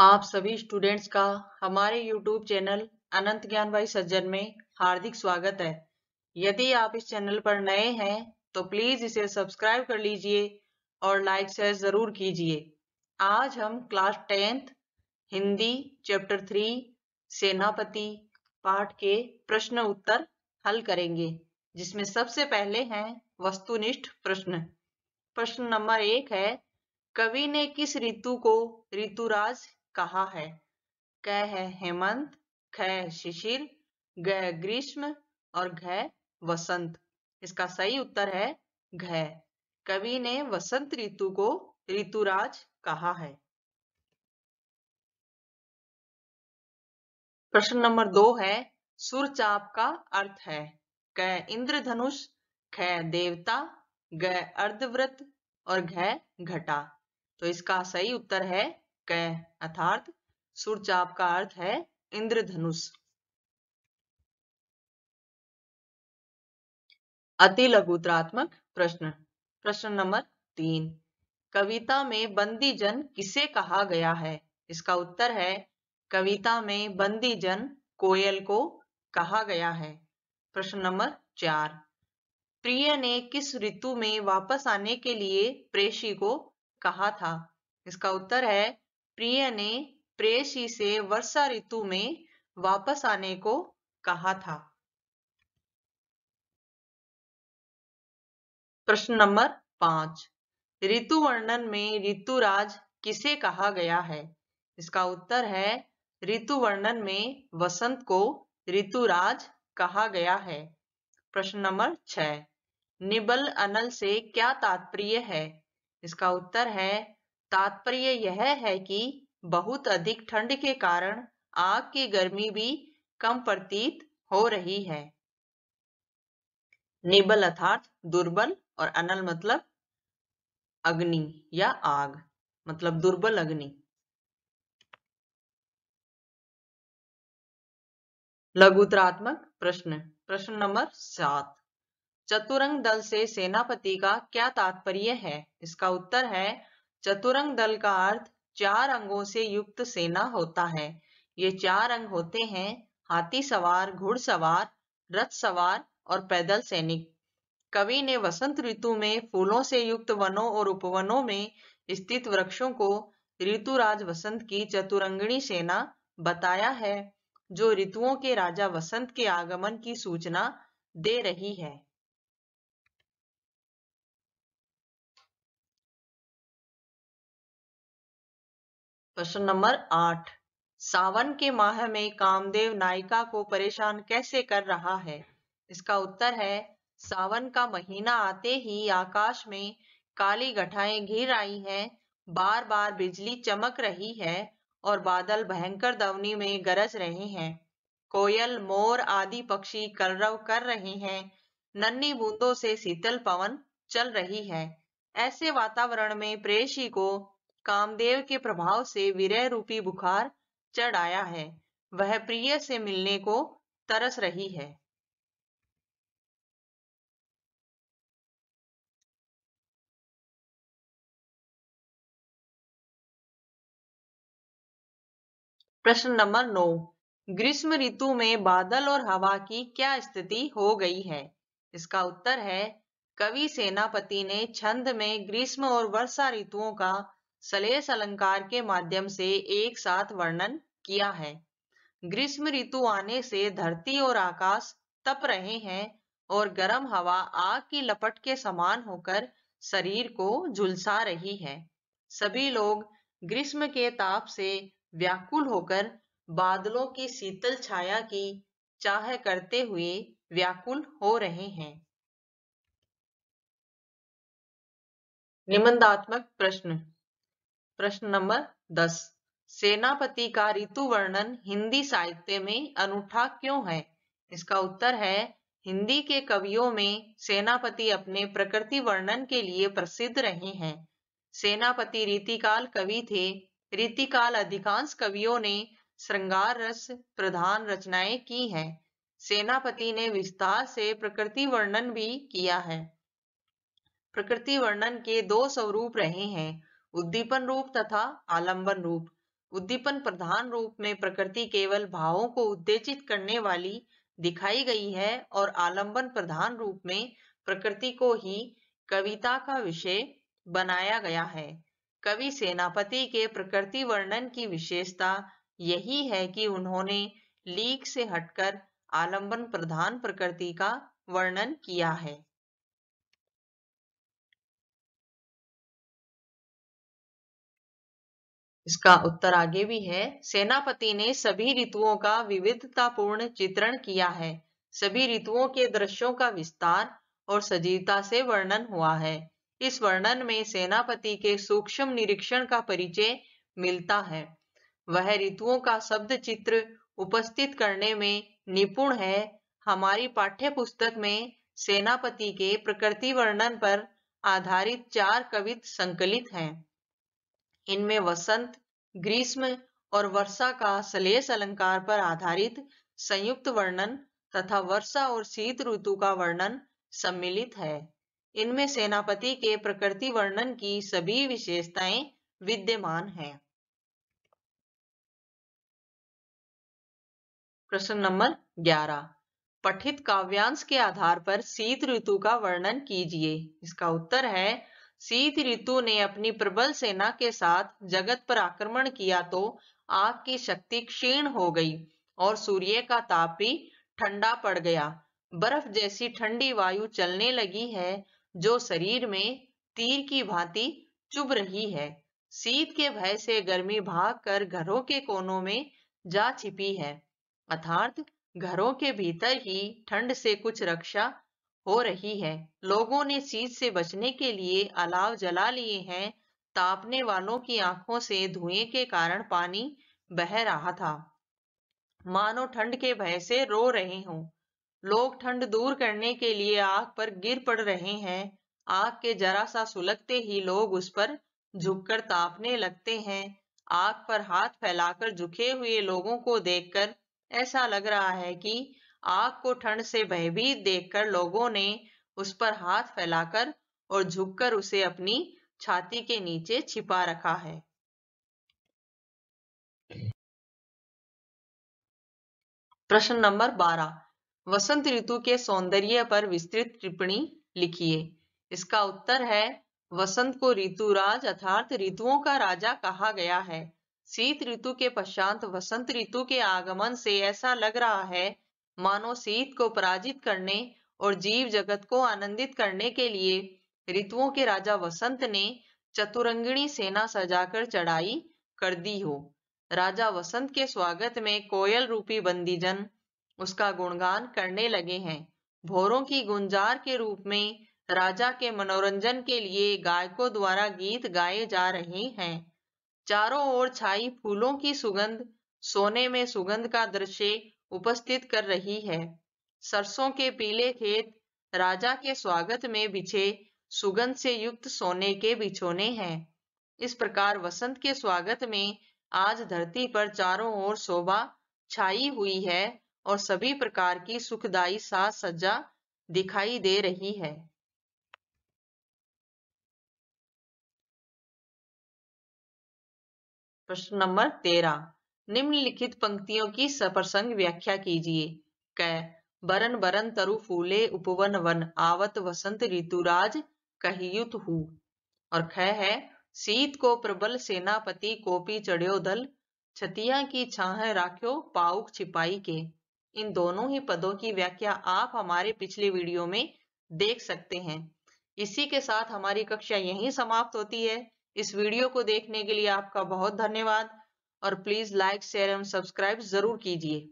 आप सभी स्टूडेंट्स का हमारे YouTube चैनल अनंत ज्ञान भाई सज्जन में हार्दिक स्वागत है। यदि आप इस चैनल पर नए हैं तो प्लीज इसे सब्सक्राइब कर लीजिए और लाइक शेयर जरूर कीजिए। आज हम क्लास 10th हिंदी चैप्टर 3 सेनापति पाठ के प्रश्न उत्तर हल करेंगे, जिसमें सबसे पहले हैं वस्तुनिष्ठ प्रश्न। प्रश्न नंबर 1 है, कवि ने किस ऋतु को ऋतुराज कहा है? क है हेमंत, ख शिशिर, ग ग्रीष्म और घ वसंत। इसका सही उत्तर है घ। कवि ने वसंत ऋतु को ऋतुराज कहा है। प्रश्न नंबर 2 है, सुरचाप का अर्थ है? क इंद्रधनुष, ख देवता, ग अर्धवृत्त और घ घटा। तो इसका सही उत्तर है क, अर्थात सुरचाप का अर्थ है इंद्रधनुष। अति लघुत्रात्मक प्रश्न। प्रश्न नंबर 3, कविता में बंदी जन किसे कहा गया है? इसका उत्तर है, कविता में बंदी जन कोयल को कहा गया है। प्रश्न नंबर 4, प्रिय ने किस ऋतु में वापस आने के लिए प्रेषी को कहा था? इसका उत्तर है, प्रिय ने प्रेषी से वर्षा ऋतु में वापस आने को कहा था। प्रश्न नंबर 5, ऋतु वर्णन में ऋतुराज किसे कहा गया है? इसका उत्तर है, ऋतु वर्णन में वसंत को ऋतुराज कहा गया है। प्रश्न नंबर 6, निबल अनल से क्या तात्पर्य है? इसका उत्तर है, तात्पर्य यह है कि बहुत अधिक ठंड के कारण आग की गर्मी भी कम प्रतीत हो रही है। निबल अर्थात दुर्बल और अनल मतलब अग्नि या आग, मतलब दुर्बल अग्नि। लघुत्रात्मक प्रश्न। प्रश्न नंबर 7, चतुरंग दल से सेनापति का क्या तात्पर्य है? इसका उत्तर है, चतुरंग दल का अर्थ 4 अंगों से युक्त सेना होता है। ये 4 अंग होते हैं हाथी सवार, घुड़सवार, रथ सवार और पैदल सैनिक। कवि ने वसंत ऋतु में फूलों से युक्त वनों और उपवनों में स्थित वृक्षों को ऋतुराज वसंत की चतुरंगिणी सेना बताया है, जो ऋतुओं के राजा वसंत के आगमन की सूचना दे रही है। प्रश्न नंबर 8, सावन के माह में कामदेव नायिका को परेशान कैसे कर रहा है? इसका उत्तर है, सावन का महीना आते ही आकाश में काली घटाएं घिर आई हैं, बार बार बिजली चमक रही है और बादल भयंकर दवनी में गरज रहे हैं। कोयल, मोर आदि पक्षी कलरव कर रहे हैं। नन्ही बूंदों से शीतल पवन चल रही है। ऐसे वातावरण में प्रेयसी को कामदेव के प्रभाव से विरह रूपी बुखार चढ़ आया है। वह प्रिय से मिलने को तरस रही है। प्रश्न नंबर 9, ग्रीष्म ऋतु में बादल और हवा की क्या स्थिति हो गई है? इसका उत्तर है, कवि सेनापति ने छंद में ग्रीष्म और वर्षा ऋतुओं का सलेस अलंकार के माध्यम से एक साथ वर्णन किया है। ग्रीष्म ऋतु आने से धरती और आकाश तप रहे हैं और गर्म हवा आग की लपट के समान होकर शरीर को झुलसा रही है। सभी लोग ग्रीष्म के ताप से व्याकुल होकर बादलों की शीतल छाया की चाह करते हुए व्याकुल हो रहे हैं। निबंधात्मक प्रश्न। प्रश्न नंबर 10, सेनापति का ऋतु वर्णन हिंदी साहित्य में अनूठा क्यों है? इसका उत्तर है, हिंदी के कवियों में सेनापति अपने प्रकृति वर्णन के लिए प्रसिद्ध रहे हैं। सेनापति रीतिकाल कवि थे। रीतिकाल अधिकांश कवियों ने श्रृंगार रस प्रधान रचनाएं की हैं। सेनापति ने विस्तार से प्रकृति वर्णन भी किया है। प्रकृति वर्णन के 2 स्वरूप रहे हैं, उद्दीपन रूप तथा आलंबन रूप। उद्दीपन प्रधान रूप में प्रकृति केवल भावों को उत्तेजित करने वाली दिखाई गई है और आलंबन प्रधान रूप में प्रकृति को ही कविता का विषय बनाया गया है। कवि सेनापति के प्रकृति वर्णन की विशेषता यही है कि उन्होंने लीक से हटकर आलंबन प्रधान प्रकृति का वर्णन किया है। इसका उत्तर आगे भी है। सेनापति ने सभी ऋतुओं का विविधतापूर्ण चित्रण किया है। सभी ऋतुओं के दृश्यों का विस्तार और सजीवता से वर्णन हुआ है। इस वर्णन में सेनापति के सूक्ष्म निरीक्षण का परिचय मिलता है। वह ऋतुओं का शब्द चित्र उपस्थित करने में निपुण है। हमारी पाठ्य पुस्तक में सेनापति के प्रकृति वर्णन पर आधारित 4 कवित्त संकलित हैं। इनमें वसंत, ग्रीष्म और वर्षा का श्लेष अलंकार पर आधारित संयुक्त वर्णन तथा वर्षा और शीत ऋतु का वर्णन सम्मिलित है। इनमें सेनापति के प्रकृति वर्णन की सभी विशेषताएं विद्यमान हैं। प्रश्न नंबर 11। पठित काव्यांश के आधार पर शीत ऋतु का वर्णन कीजिए। इसका उत्तर है, शीत ऋतु ने अपनी प्रबल सेना के साथ जगत पर आक्रमण किया तो आग की शक्ति क्षीण हो गई और सूर्य का ताप भी ठंडा पड़ गया। बर्फ जैसी ठंडी वायु चलने लगी है जो शरीर में तीर की भांति चुभ रही है। शीत के भय से गर्मी भागकर घरों के कोनों में जा छिपी है, अर्थात घरों के भीतर ही ठंड से कुछ रक्षा हो रही है। लोगों ने शीत से बचने के लिए अलाव जला लिए हैं। तापने वालों की आंखों से धुएं के कारण पानी बह रहा था, मानो ठंड के भय से रो रहे हों। लोग ठंड दूर करने के लिए आग पर गिर पड़ रहे हैं। आग के जरा सा सुलगते ही लोग उस पर झुककर तापने लगते हैं। आग पर हाथ फैलाकर झुके हुए लोगों को देखकर ऐसा लग रहा है कि आग को ठंड से भयभीत देखकर लोगों ने उस पर हाथ फैलाकर और झुककर उसे अपनी छाती के नीचे छिपा रखा है। प्रश्न नंबर 12। वसंत ऋतु के सौंदर्य पर विस्तृत टिप्पणी लिखिए। इसका उत्तर है, वसंत को ऋतुराज अर्थात ऋतुओं का राजा कहा गया है। शीत ऋतु के पश्चात वसंत ऋतु के आगमन से ऐसा लग रहा है मानो शीत को पराजित करने और जीव जगत को आनंदित करने के लिए ऋतुओं के राजा वसंत ने चतुरंगिणी सेना सजाकर चढ़ाई कर दी हो। राजा वसंत के स्वागत में कोयल रूपी बंदीजन उसका गुणगान करने लगे हैं। भोरों की गुंजार के रूप में राजा के मनोरंजन के लिए गायकों द्वारा गीत गाए जा रहे हैं। चारों ओर छाई फूलों की सुगंध सोने में सुगंध का दृश्य उपस्थित कर रही है। सरसों के पीले खेत राजा के स्वागत में बिछे सुगंध से युक्त सोने के बिछोने हैं। इस प्रकार वसंत के स्वागत में आज धरती पर चारों ओर शोभा छाई हुई है और सभी प्रकार की सुखदायी साज सज्जा दिखाई दे रही है। प्रश्न नंबर 13। निम्नलिखित पंक्तियों की सप्रसंग व्याख्या कीजिए। क बरन बरन तरु फूले उपवन वन आवत वसंत ऋतुराज कहियुत हूँ। और ख है, शीत को प्रबल सेनापति कोपी चढ़्यो दल छतिया की छाह राख्यो पाउक छिपाई के। इन दोनों ही पदों की व्याख्या आप हमारे पिछले वीडियो में देख सकते हैं। इसी के साथ हमारी कक्षा यहीं समाप्त होती है। इस वीडियो को देखने के लिए आपका बहुत धन्यवाद और प्लीज लाइक, शेयर एवं सब्सक्राइब जरूर कीजिए।